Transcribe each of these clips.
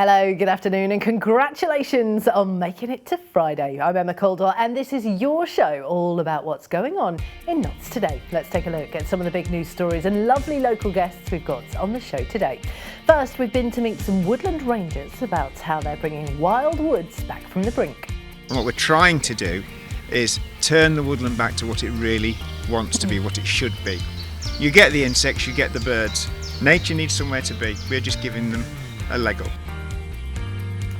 Hello, good afternoon and congratulations on making it to Friday. I'm Emma Caldwell and this is your show all about what's going on in Notts today. Let's take a look at some of the big news stories and lovely local guests we've got on the show today. First, we've been to meet some woodland rangers about how they're bringing wild woods back from the brink. What we're trying to do is turn the woodland back to what it really wants to be, what it should be. You get the insects, you get the birds. Nature needs somewhere to be. We're just giving them a leg up.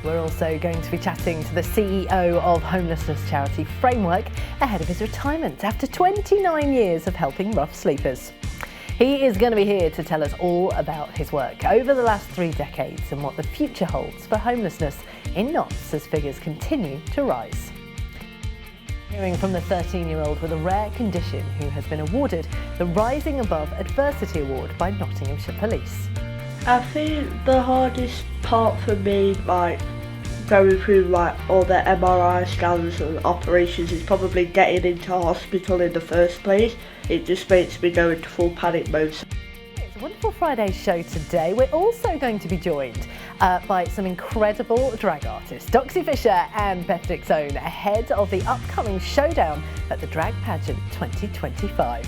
We're also going to be chatting to the CEO of homelessness charity Framework ahead of his retirement after 29 years of helping rough sleepers. He is going to be here to tell us all about his work over the last 3 decades and what the future holds for homelessness in Notts as figures continue to rise. Hearing from the 13-year-old with a rare condition who has been awarded the Rising Above Adversity Award by Nottinghamshire Police. I think the hardest part for me, going through all the MRI scans and operations, is probably getting into hospital in the first place. It just makes me go into full panic mode. It's a wonderful Friday show today. We're also going to be joined by some incredible drag artists, Doxy Fisher and Beth Dixon, ahead of the upcoming showdown at the Drag Pageant 2025.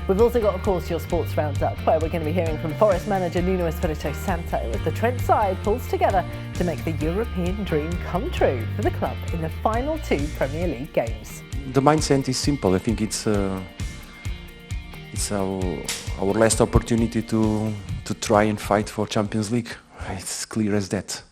We've also got, of course, your sports roundup, where we're going to be hearing from Forest manager Nuno Espirito Santo as the Trent side pulls together to make the European dream come true for the club in the final 2 Premier League games. The mindset is simple. I think it's our last opportunity to try and fight for Champions League. It's clear as that.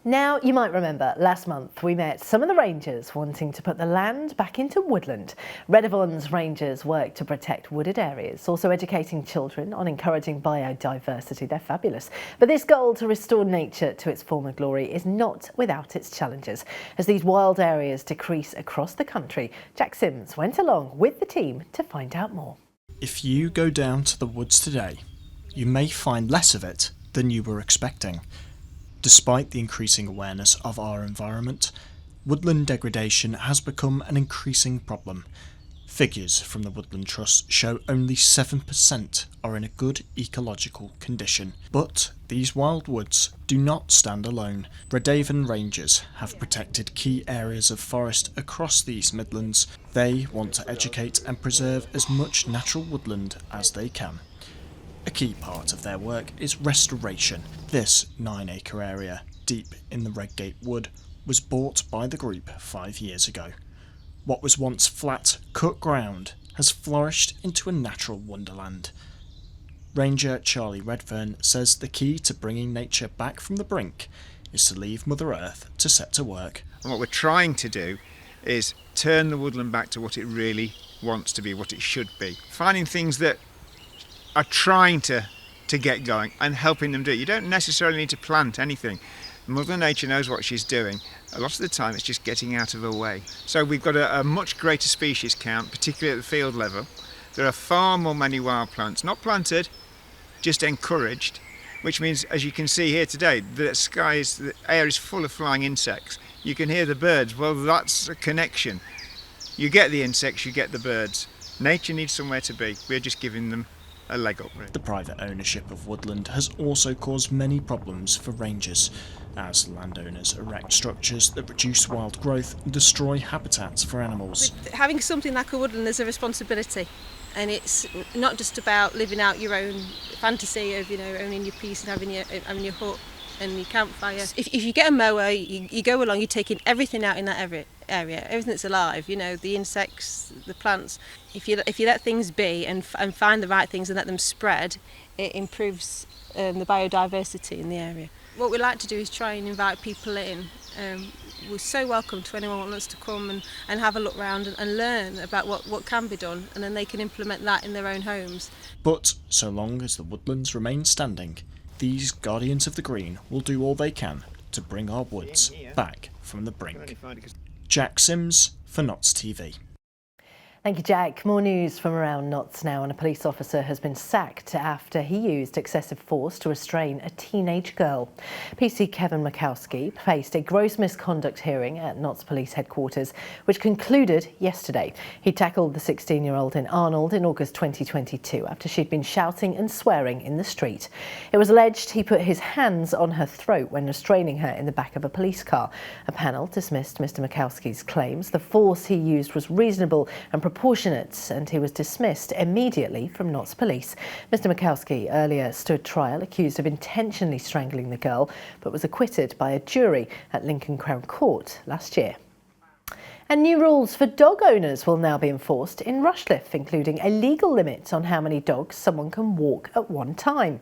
Now, you might remember last month we met some of the rangers wanting to put the land back into woodland. Redevon's rangers work to protect wooded areas, also educating children on encouraging biodiversity. They're fabulous. But this goal to restore nature to its former glory is not without its challenges. As these wild areas decrease across the country, Jack Sims went along with the team to find out more. If you go down to the woods today, you may find less of it than you were expecting. Despite the increasing awareness of our environment, woodland degradation has become an increasing problem. Figures from the Woodland Trust show only 7% are in a good ecological condition. But these wild woods do not stand alone. Redevon Rangers have protected key areas of forest across the East Midlands. They want to educate and preserve as much natural woodland as they can. A key part of their work is restoration. This 9-acre area, deep in the Redgate Wood, was bought by the group 5 years ago. What was once flat, cut ground has flourished into a natural wonderland. Ranger Charlie Redfern says the key to bringing nature back from the brink is to leave Mother Earth to set to work. And what we're trying to do is turn the woodland back to what it really wants to be, what it should be. Finding things that are trying to get going and helping them do it. You don't necessarily need to plant anything. Mother Nature knows what she's doing. A lot of the time it's just getting out of her way. So we've got a much greater species count, particularly at the field level. There are far more many wild plants, not planted, just encouraged, which means, as you can see here today, the air is full of flying insects. You can hear the birds. Well, that's a connection. You get the insects, you get the birds. Nature needs somewhere to be. We're just giving them a leg up. The private ownership of woodland has also caused many problems for rangers, as landowners erect structures that reduce wild growth and destroy habitats for animals. Having something like a woodland is a responsibility, and it's not just about living out your own fantasy of owning your piece and having your hut and your campfire. If you get a mower, you go along, you're taking everything out in that area, everything that's alive, the insects, the plants. If you let things be and find the right things and let them spread, it improves the biodiversity in the area. What we like to do is try and invite people in. We're so welcome to anyone who wants to come and have a look round and learn about what can be done, and then they can implement that in their own homes. But so long as the woodlands remain standing, these guardians of the green will do all they can to bring our woods back from the brink. Jack Sims for Notts TV. Thank you, Jack. More news from around Notts now, and a police officer has been sacked after he used excessive force to restrain a teenage girl. PC Kevin Makowski faced a gross misconduct hearing at Notts Police Headquarters, which concluded yesterday. He tackled the 16-year-old in Arnold in August 2022 after she'd been shouting and swearing in the street. It was alleged he put his hands on her throat when restraining her in the back of a police car. A panel dismissed Mr Makowski's claims. The force he used was reasonable and proportionate, and he was dismissed immediately from Notts Police. Mr Makowski earlier stood trial accused of intentionally strangling the girl, but was acquitted by a jury at Lincoln Crown Court last year. And new rules for dog owners will now be enforced in Rushcliffe, including a legal limit on how many dogs someone can walk at one time.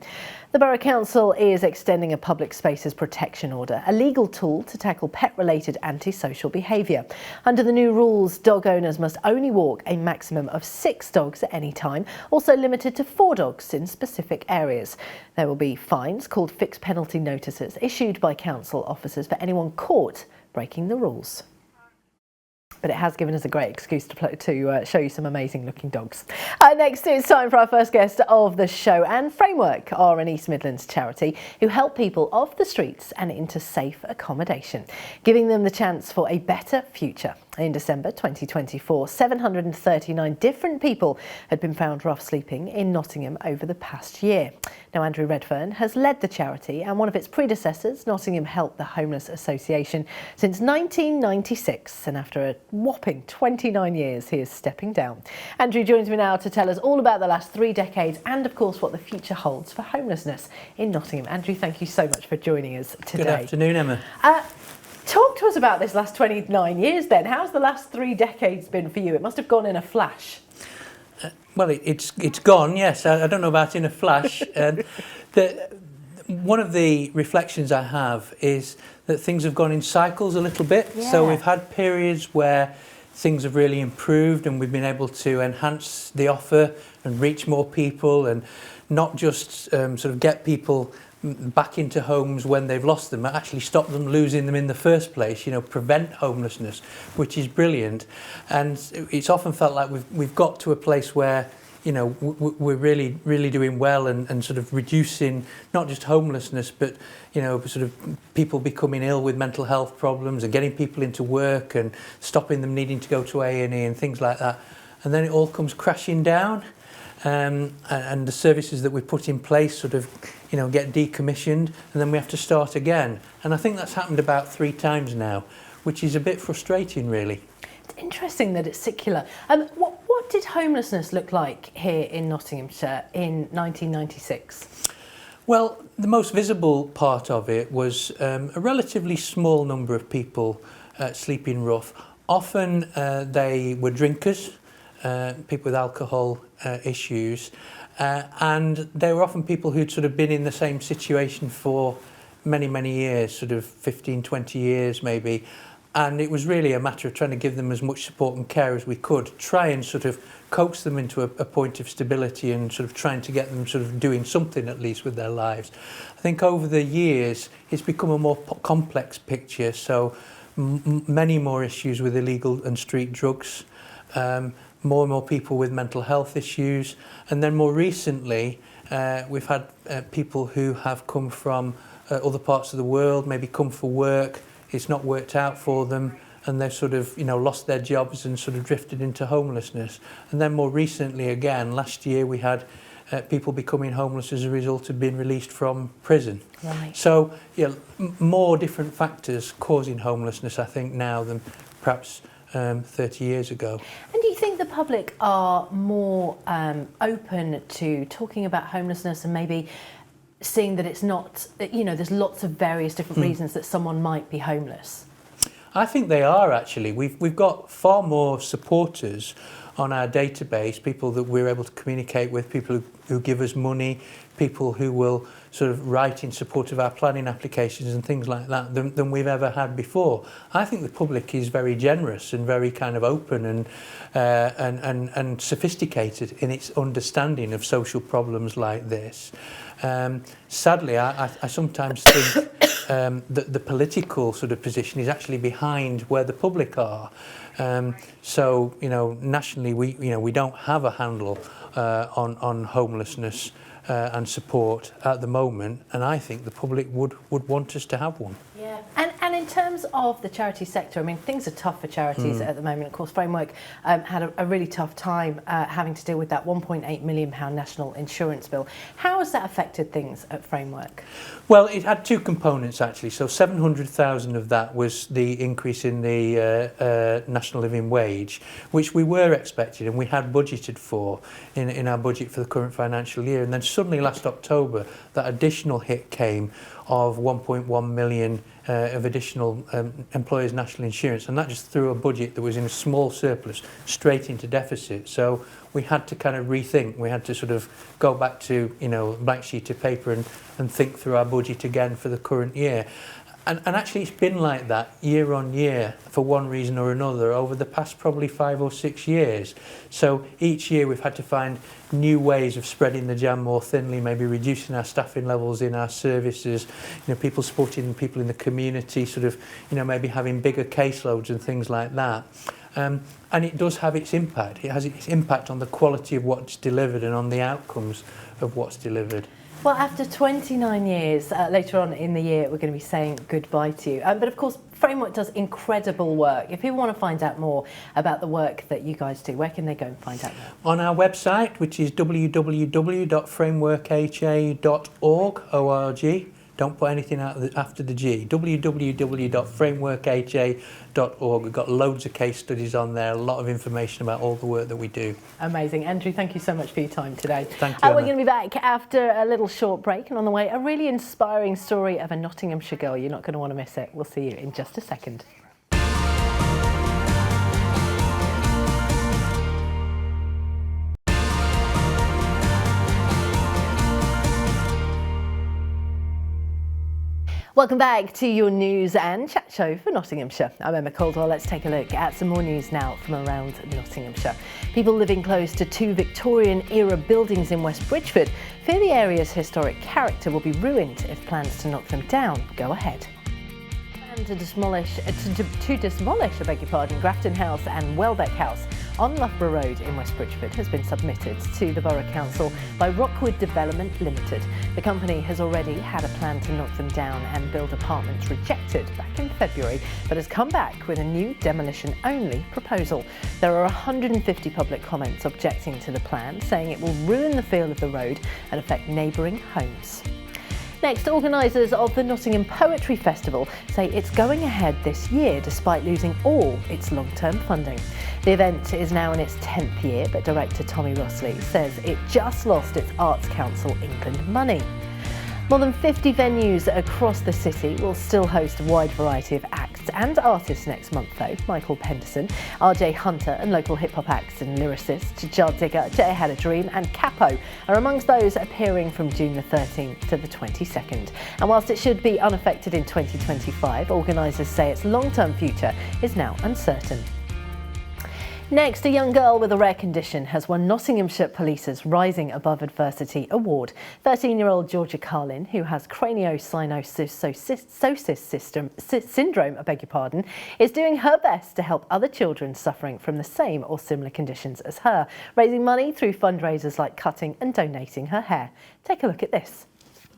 The Borough Council is extending a public spaces protection order, a legal tool to tackle pet-related antisocial behaviour. Under the new rules, dog owners must only walk a maximum of 6 dogs at any time, also limited to 4 dogs in specific areas. There will be fines called fixed penalty notices issued by council officers for anyone caught breaking the rules. But it has given us a great excuse to show you some amazing looking dogs. Next, it's time for our first guest of the show. And Framework are an East Midlands charity who help people off the streets and into safe accommodation, giving them the chance for a better future. In December 2024, 739 different people had been found rough sleeping in Nottingham over the past year. Now, Andrew Redfern has led the charity, and one of its predecessors, Nottingham Help the Homeless Association, since 1996. And after a whopping 29 years, he is stepping down. Andrew joins me now to tell us all about the last 3 decades and, of course, what the future holds for homelessness in Nottingham. Andrew, thank you so much for joining us today. Good afternoon, Emma. Talk to us about this last 29 years then. How's the last 3 decades been for you? It must have gone in a flash. Well, it's gone, yes. I don't know about in a flash. One of the reflections I have is that things have gone in cycles a little bit. Yeah. So we've had periods where things have really improved and we've been able to enhance the offer and reach more people and not just sort of get people back into homes when they've lost them, but actually stop them losing them in the first place, prevent homelessness, which is brilliant. And it's often felt like we've got to a place where we're really doing well and sort of reducing not just homelessness, but sort of people becoming ill with mental health problems and getting people into work and stopping them needing to go to A&E and things like that. And then it all comes crashing down. And the services that we put in place sort of, get decommissioned, and then we have to start again. And I think that's happened about 3 times now, which is a bit frustrating, really. It's interesting that it's secular. What did homelessness look like here in Nottinghamshire in 1996? Well, the most visible part of it was a relatively small number of people sleeping rough. Often they were drinkers, people with alcohol issues, and they were often people who'd sort of been in the same situation for many years, sort of 15, 20 years maybe, and it was really a matter of trying to give them as much support and care as we could, try and sort of coax them into a point of stability and sort of trying to get them sort of doing something at least with their lives. I think over the years it's become a more complex picture, so many more issues with illegal and street drugs, more and more people with mental health issues, and then more recently we've had people who have come from other parts of the world, maybe come for work, it's not worked out for them, and they've sort of lost their jobs and sort of drifted into homelessness. And then more recently again, last year we had people becoming homeless as a result of being released from prison. Right. So more different factors causing homelessness, I think, now than perhaps 30 years ago. And do you think the public are more open to talking about homelessness and maybe seeing that it's not, there's lots of various different reasons that someone might be homeless? I think they are actually. We've got far more supporters on our database, people that we're able to communicate with, people who give us money, people who will sort of write in support of our planning applications and things like that than we've ever had before. I think the public is very generous and very kind of open and sophisticated in its understanding of social problems like this. Sadly, I sometimes think the political sort of position is actually behind where the public are. So, you know, nationally, we don't have a handle on homelessness and support at the moment, and I think the public would want us to have one. Yeah, and in terms of the charity sector, I mean, things are tough for charities at the moment. Of course, Framework had a really tough time having to deal with that £1.8 million national insurance bill. How has that affected things at Framework? Well, it had two components actually. So 700,000 of that was the increase in the national living wage, which we were expected and we had budgeted for in our budget for the current financial year. And then suddenly last October, that additional hit came of 1.1 million of additional employers' national insurance, and that just threw a budget that was in a small surplus straight into deficit. So we had to kind of rethink. We had to sort of go back to, you know, a blank sheet of paper and think through our budget again for the current year. And actually it's been like that year on year for one reason or another over the past probably 5 or 6 years. So each year we've had to find new ways of spreading the jam more thinly, maybe reducing our staffing levels in our services, you know, people supporting people in the community, sort of, you know, maybe having bigger caseloads and things like that. And it does have its impact. It has its impact on the quality of what's delivered and on the outcomes of what's delivered. Well, after 29 years, later on in the year, we're going to be saying goodbye to you. But of course, Framework does incredible work. If people want to find out more about the work that you guys do, where can they go and find out more? On our website, which is www.frameworkha.org. Don't put anything after the G. www.frameworkha.org. We've got loads of case studies on there, a lot of information about all the work that we do. Amazing. Andrew, thank you so much for your time today. Thank you, We're going to be back after a little short break, and on the way, a really inspiring story of a Nottinghamshire girl. You're not going to want to miss it. We'll see you in just a second. Welcome back to your news and chat show for Nottinghamshire. I'm Emma Caldwell. Let's take a look at some more news now from around Nottinghamshire. People living close to 2 Victorian-era buildings in West Bridgford fear the area's historic character will be ruined if plans to knock them down go ahead. And to demolish, Grafton House and Welbeck House on Loughborough Road in West Bridgford has been submitted to the Borough Council by Rockwood Development Limited. The company has already had a plan to knock them down and build apartments rejected back in February, but has come back with a new demolition-only proposal. There are 150 public comments objecting to the plan, saying it will ruin the feel of the road and affect neighbouring homes. Next, organisers of the Nottingham Poetry Festival say it's going ahead this year despite losing all its long-term funding. The event is now in its 10th year, but director Tommy Rossley says it just lost its Arts Council England money. More than 50 venues across the city will still host a wide variety of acts and artists next month though. Michael Penderson, RJ Hunter and local hip-hop acts and lyricists Jar Digger, Jay Had a Dream and Capo are amongst those appearing from June the 13th to the 22nd. And whilst it should be unaffected in 2025, organisers say its long-term future is now uncertain. Next, a young girl with a rare condition has won Nottinghamshire Police's Rising Above Adversity Award. 13-year-old Georgia Carlin, who has craniosynostosis syndrome, is doing her best to help other children suffering from the same or similar conditions as her, raising money through fundraisers like cutting and donating her hair. Take a look at this.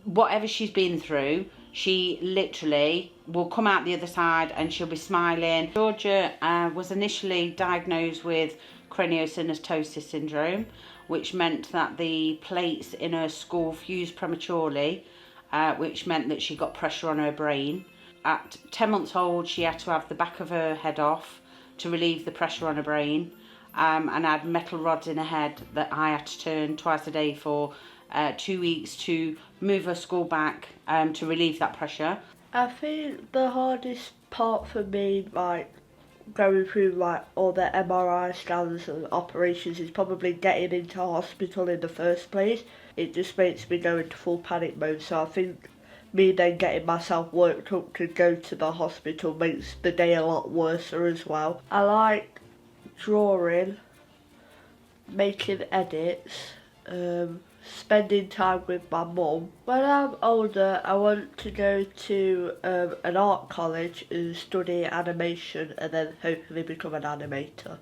Whatever she's been through, she literally will come out the other side and she'll be smiling. Georgia was initially diagnosed with craniosynostosis syndrome, which meant that the plates in her skull fused prematurely, which meant that she got pressure on her brain. At 10 months old, she had to have the back of her head off to relieve the pressure on her brain, and had metal rods in her head that I had to turn twice a day for 2 weeks to move her skull back to relieve that pressure. I think the hardest part for me, like going through like all the MRI scans and operations, is probably getting into hospital in the first place. It just makes me go into full panic mode, so I think me then getting myself worked up to go to the hospital makes the day a lot worse as well. I like drawing, making edits spending time with my mum. When I'm older, I want to go to an art college and study animation and then hopefully become an animator.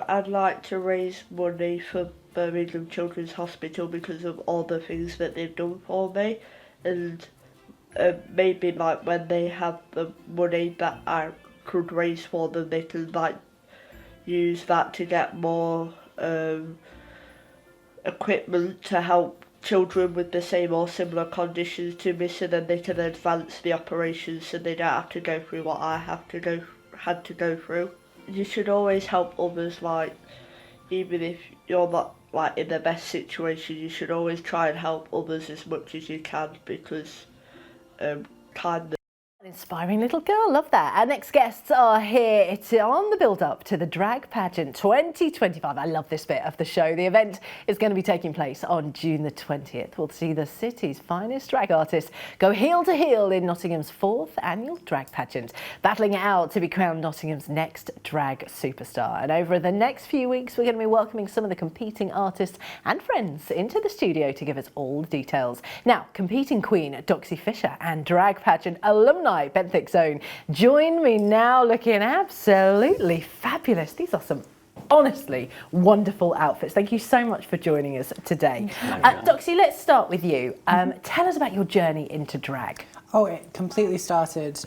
I'd like to raise money for Birmingham Children's Hospital because of all the things that they've done for me, and maybe like when they have the money that I could raise for them, they can like use that to get more equipment to help children with the same or similar conditions to me, so then they can advance the operations so they don't have to go through what I had to go through. You should always help others, like even if you're not like in the best situation, you should always try and help others as much as you can, because kindness. An inspiring little girl, love that. Our next guests are here. It's on the build-up to the Drag Pageant 2025. I love this bit of the show. The event is going to be taking place on June the 20th. We'll see the city's finest drag artists go heel to heel in Nottingham's 4th annual Drag Pageant, battling it out to be crowned Nottingham's next drag superstar. And over the next few weeks, we're going to be welcoming some of the competing artists and friends into the studio to give us all the details. Now, competing queen Doxy Fisher and Drag Pageant alumni Benthic's own join me now, looking absolutely fabulous. These are some honestly wonderful outfits. Thank you so much for joining us today. Doxy, let's start with you. Tell us about your journey into drag. Oh, it completely started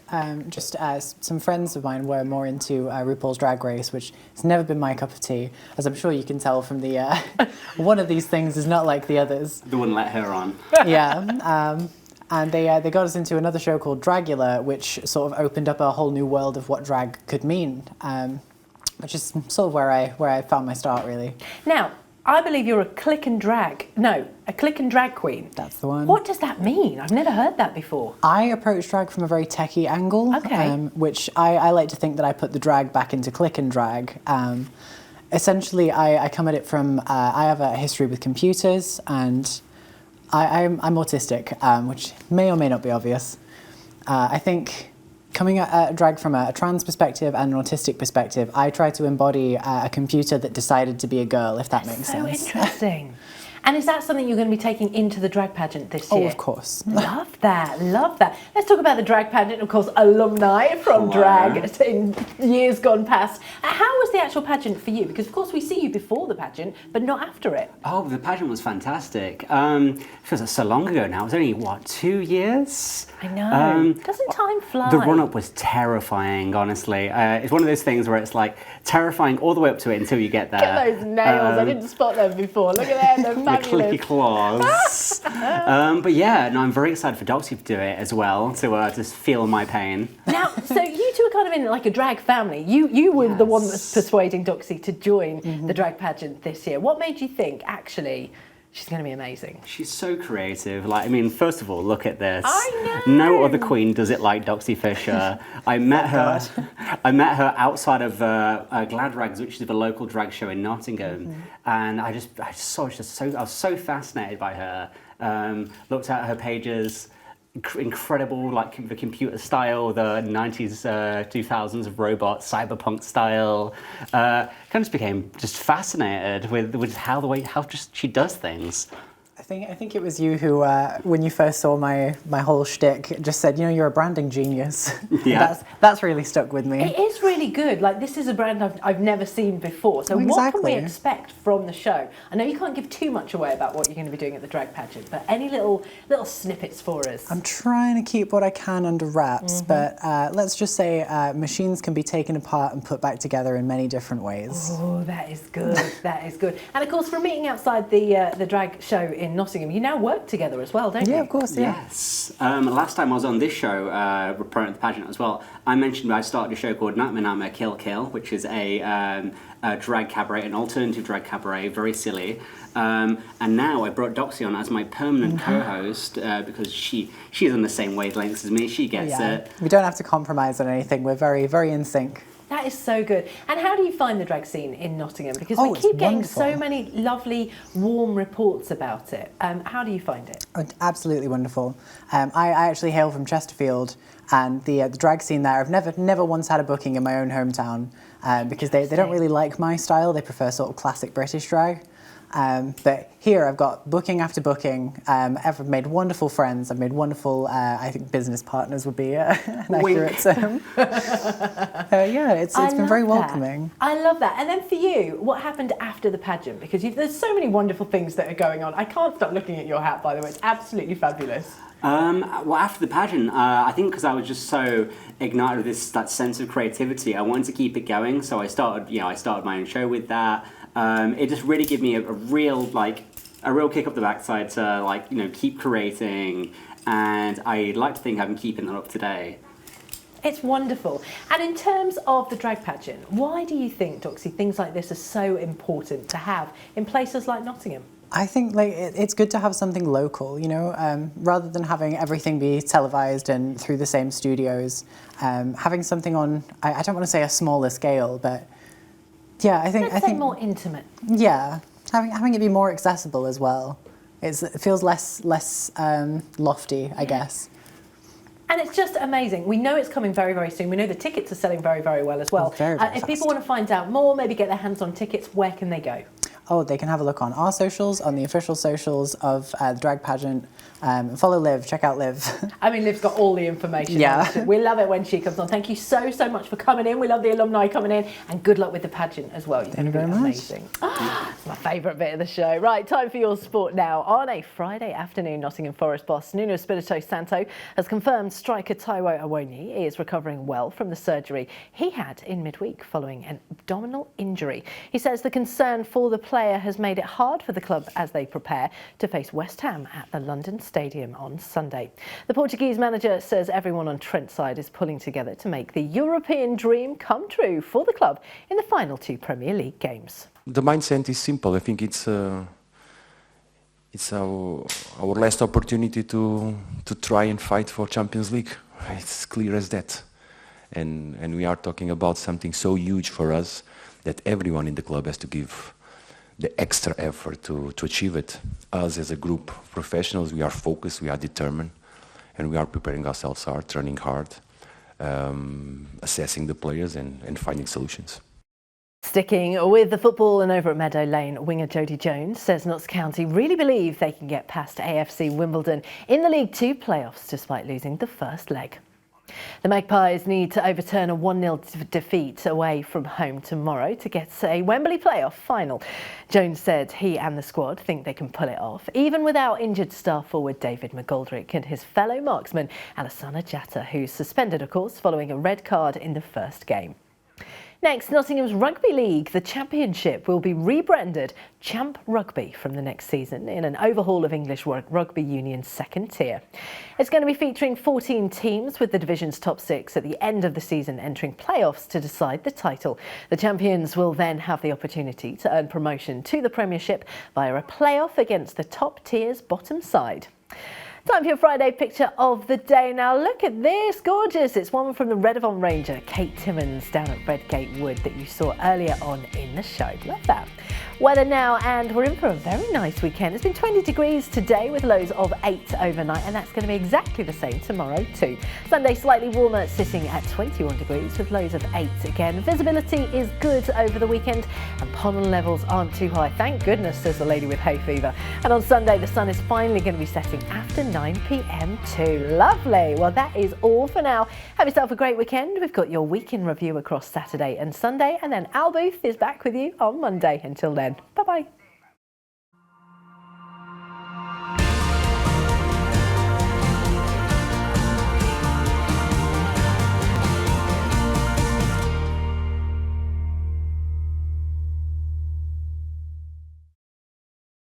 just as some friends of mine were more into RuPaul's Drag Race, which has never been my cup of tea, as I'm sure you can tell from the one of these things is not like the others. They wouldn't let her on. Yeah. And they got us into another show called Dragula, which sort of opened up a whole new world of what drag could mean, which is sort of where I found my start, really. Now, I believe you're a click and drag queen. That's the one. What does that mean? I've never heard that before. I approach drag from a very techie angle, which I like to think that I put the drag back into click and drag. Essentially, I come at it from, I have a history with computers, and I'm autistic, which may or may not be obvious. I think coming at drag from a trans perspective and an autistic perspective, I try to embody a computer that decided to be a girl, if that makes sense. So interesting. And is that something you're going to be taking into the drag pageant this year? Oh, of course. Love that, love that. Let's talk about the drag pageant, of course, alumni from drag in years gone past. How was the actual pageant for you? Because, of course, we see you before the pageant, but not after it. Oh, the pageant was fantastic. It feels so long ago now. It was only, what, 2 years? I know. Doesn't time fly? The run-up was terrifying, honestly. It's one of those things where it's like terrifying all the way up to it until you get there. Look at those nails. I didn't spot them before. Look at them. They're fabulous. The clicky claws. But yeah, no, I'm very excited for Doxy to do it as well, to just feel my pain. Now, so you two are kind of in like a drag family. You were the one that's persuading Doxy to join the drag pageant this year. What made you think, actually, she's going to be amazing? She's so creative. Like, I mean, first of all, look at this. I know. No other queen does it like Doxy Fisher. I met her outside of Glad Rags, which is a local drag show in Nottingham, and I was so fascinated by her. Looked at her pages. Incredible, like the computer style, the 90s, 2000s of robot, cyberpunk style. Kind of just became just fascinated with how she does things. I think it was you who, when you first saw my whole shtick, just said, you're a branding genius. Yeah. That's really stuck with me. It is really good. Like, this is a brand I've never seen before. So what can we expect from the show? I know you can't give too much away about what you're going to be doing at the drag pageant, but any little snippets for us? I'm trying to keep what I can under wraps, but let's just say machines can be taken apart and put back together in many different ways. Oh, that is good. That is good. And of course, from meeting outside the drag show in Nottingham, you now work together as well, don't you? Yeah, of course, yeah. Yes. Last time I was on this show, promoting the pageant as well, I mentioned I started a show called Nightmare Kill Kill, which is a drag cabaret, an alternative drag cabaret, very silly. And now I brought Doxy on as my permanent co-host because she's on the same wavelengths as me. She gets it. We don't have to compromise on anything. We're very, very in sync. That is so good. And how do you find the drag scene in Nottingham? Because we keep getting so many lovely, warm reports about it. How do you find it? Absolutely wonderful. I actually hail from Chesterfield, and the drag scene there, I've never once had a booking in my own hometown because they don't really like my style. They prefer sort of classic British drag. But here I've got booking after booking. I've made wonderful friends. I've made wonderful, I think business partners would be an accurate term. Yeah, it's been very welcoming. I love that. And then for you, what happened after the pageant? Because there's so many wonderful things that are going on. I can't stop looking at your hat, by the way. It's absolutely fabulous. Well, after the pageant, I think because I was just so ignited with that sense of creativity, I wanted to keep it going. So I started my own show with that. It just really gave me a real kick up the backside to keep creating, and I like to think I'm keeping that up today. It's wonderful. And in terms of the drag pageant, why do you think, Doxy, things like this are so important to have in places like Nottingham? I think it's good to have something local, rather than having everything be televised and through the same studios. Having something on, I don't want to say a smaller scale, but yeah, I think more intimate. Yeah, having it be more accessible as well. It feels less lofty, I guess. And it's just amazing. We know it's coming very, very soon. We know the tickets are selling very, very well as well. Very if people want to find out more, maybe get their hands on tickets, where can they go? Oh, they can have a look on our socials, on the official socials of the drag pageant. Follow Liv, check out Liv. I mean, Liv's got all the information. Yeah. We love it when she comes on. Thank you so, so much for coming in. We love the alumni coming in, and good luck with the pageant as well. You're going to be amazing. It's my favourite bit of the show. Right, time for your sport now. On a Friday afternoon, Nottingham Forest boss Nuno Espirito Santo has confirmed striker Taiwo Awoniyi is recovering well from the surgery he had in midweek following an abdominal injury. He says the concern for the player has made it hard for the club as they prepare to face West Ham at the London Stadium on Sunday. The Portuguese manager says everyone on Trent's side is pulling together to make the European dream come true for the club in the final 2 Premier League games. The mindset is simple. I think it's our last opportunity to try and fight for Champions League. It's clear as that. And we are talking about something so huge for us that everyone in the club has to give the extra effort to achieve it. Us as a group of professionals, we are focused, we are determined, and we are preparing ourselves hard, training hard, assessing the players and finding solutions. Sticking with the football, and over at Meadow Lane, winger Jodie Jones says Notts County really believe they can get past AFC Wimbledon in the League Two playoffs despite losing the first leg. The Magpies need to overturn a 1-0 defeat away from home tomorrow to get a Wembley playoff final. Jones said he and the squad think they can pull it off, even without injured star forward David McGoldrick and his fellow marksman Alassana Jatta, who's suspended, of course, following a red card in the first game. Next, Nottingham's Rugby League, the Championship, will be rebranded Champ Rugby from the next season in an overhaul of English Rugby Union's second tier. It's going to be featuring 14 teams, with the division's top 6 at the end of the season entering playoffs to decide the title. The champions will then have the opportunity to earn promotion to the Premiership via a playoff against the top tier's bottom side. Time for your Friday picture of the day. Now look at this, gorgeous. It's one from the Redevon Ranger, Kate Timmons, down at Redgate Wood that you saw earlier on in the show. Love that. Weather now, and we're in for a very nice weekend. It's been 20 degrees today with lows of 8 overnight, and that's going to be exactly the same tomorrow too. Sunday slightly warmer, sitting at 21 degrees with lows of 8 again. Visibility is good over the weekend and pollen levels aren't too high. Thank goodness, says the lady with hay fever. And on Sunday, the sun is finally going to be setting after 9 p.m. too. Lovely. Well, that is all for now. Have yourself a great weekend. We've got your week in review across Saturday and Sunday, and then Al Booth is back with you on Monday. Until then, bye-bye.